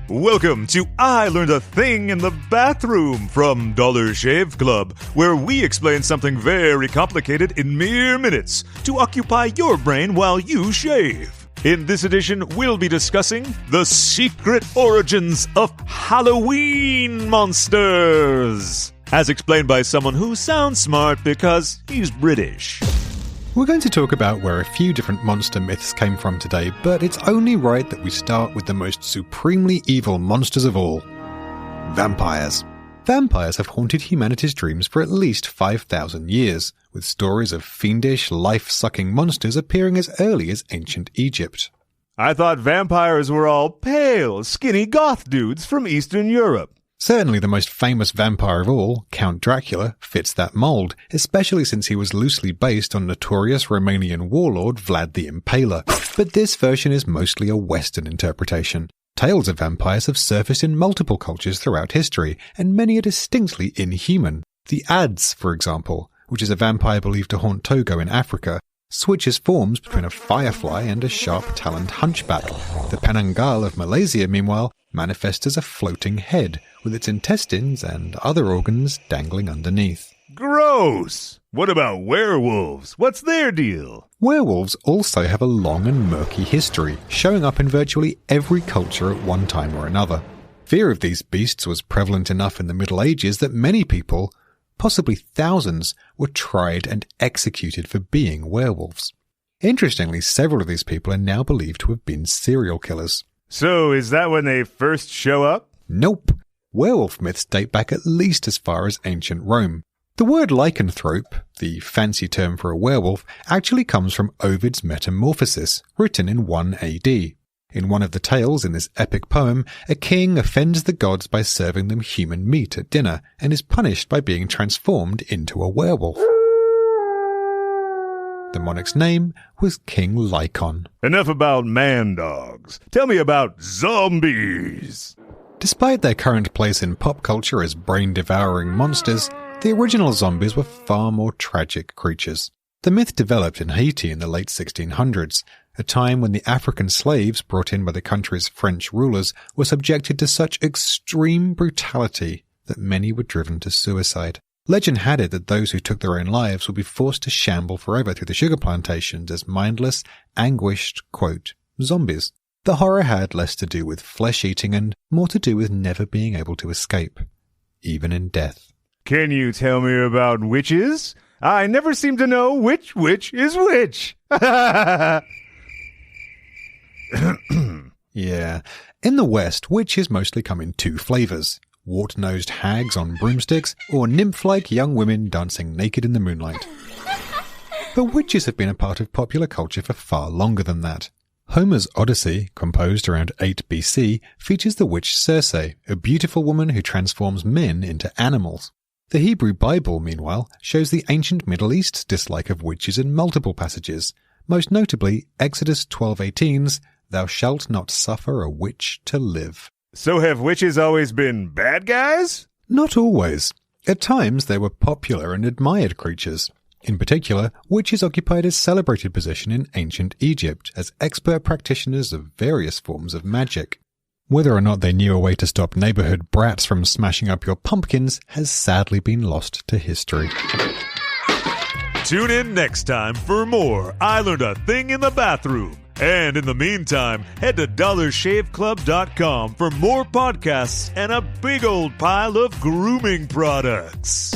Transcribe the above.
Welcome to I Learned a Thing in the Bathroom from Dollar Shave Club, where we explain something very complicated in mere minutes to occupy your brain while you shave. In this edition, we'll be discussing the secret origins of Halloween monsters, as explained by someone who sounds smart because he's British. We're going to talk about where a few different monster myths came from today, but it's only right that we start with the most supremely evil monsters of all. Vampires. Vampires have haunted humanity's dreams for at least 5,000 years, with stories of fiendish, life-sucking monsters appearing as early as ancient Egypt. I thought vampires were all pale, skinny goth dudes from Eastern Europe. Certainly the most famous vampire of all, Count Dracula, fits that mold, especially since he was loosely based on notorious Romanian warlord Vlad the Impaler. But this version is mostly a Western interpretation. Tales of vampires have surfaced in multiple cultures throughout history, and many are distinctly inhuman. The Ads, for example, which is a vampire believed to haunt Togo in Africa, switches forms between a firefly and a sharp-taloned hunchback. The Penanggal of Malaysia, meanwhile, manifests as a floating head, with its intestines and other organs dangling underneath. Gross! What about werewolves? What's their deal? Werewolves also have a long and murky history, showing up in virtually every culture at one time or another. Fear of these beasts was prevalent enough in the Middle Ages that many people, possibly thousands, were tried and executed for being werewolves. Interestingly, several of these people are now believed to have been serial killers. So, is that when they first show up? Nope. Werewolf myths date back at least as far as ancient Rome. The word lycanthrope, the fancy term for a werewolf, actually comes from Ovid's Metamorphosis, written in 1 AD. In one of the tales in this epic poem, a king offends the gods by serving them human meat at dinner, and is punished by being transformed into a werewolf. The monarch's name was King Lycon. Enough about man-dogs. Tell me about zombies. Despite their current place in pop culture as brain-devouring monsters, the original zombies were far more tragic creatures. The myth developed in Haiti in the late 1600s, a time when the African slaves brought in by the country's French rulers were subjected to such extreme brutality that many were driven to suicide. Legend had it that those who took their own lives would be forced to shamble forever through the sugar plantations as mindless, anguished, quote, zombies. The horror had less to do with flesh-eating and more to do with never being able to escape, even in death. Can you tell me about witches? I never seem to know which witch is which. Yeah. In the West, witches mostly come in two flavors: wart-nosed hags on broomsticks, or nymph-like young women dancing naked in the moonlight. But witches have been a part of popular culture for far longer than that. Homer's Odyssey, composed around 8 BC, features the witch Circe, a beautiful woman who transforms men into animals. The Hebrew Bible, meanwhile, shows the ancient Middle East's dislike of witches in multiple passages, most notably Exodus 12:18's, "Thou shalt not suffer a witch to live." So have witches always been bad guys? Not always. At times they were popular and admired creatures. In particular, witches occupied a celebrated position in ancient Egypt as expert practitioners of various forms of magic. Whether or not they knew a way to stop neighborhood brats from smashing up your pumpkins has sadly been lost to history. Tune in next time for more I Learned a Thing in the Bathroom. And in the meantime, head to dollarshaveclub.com for more podcasts and a big old pile of grooming products.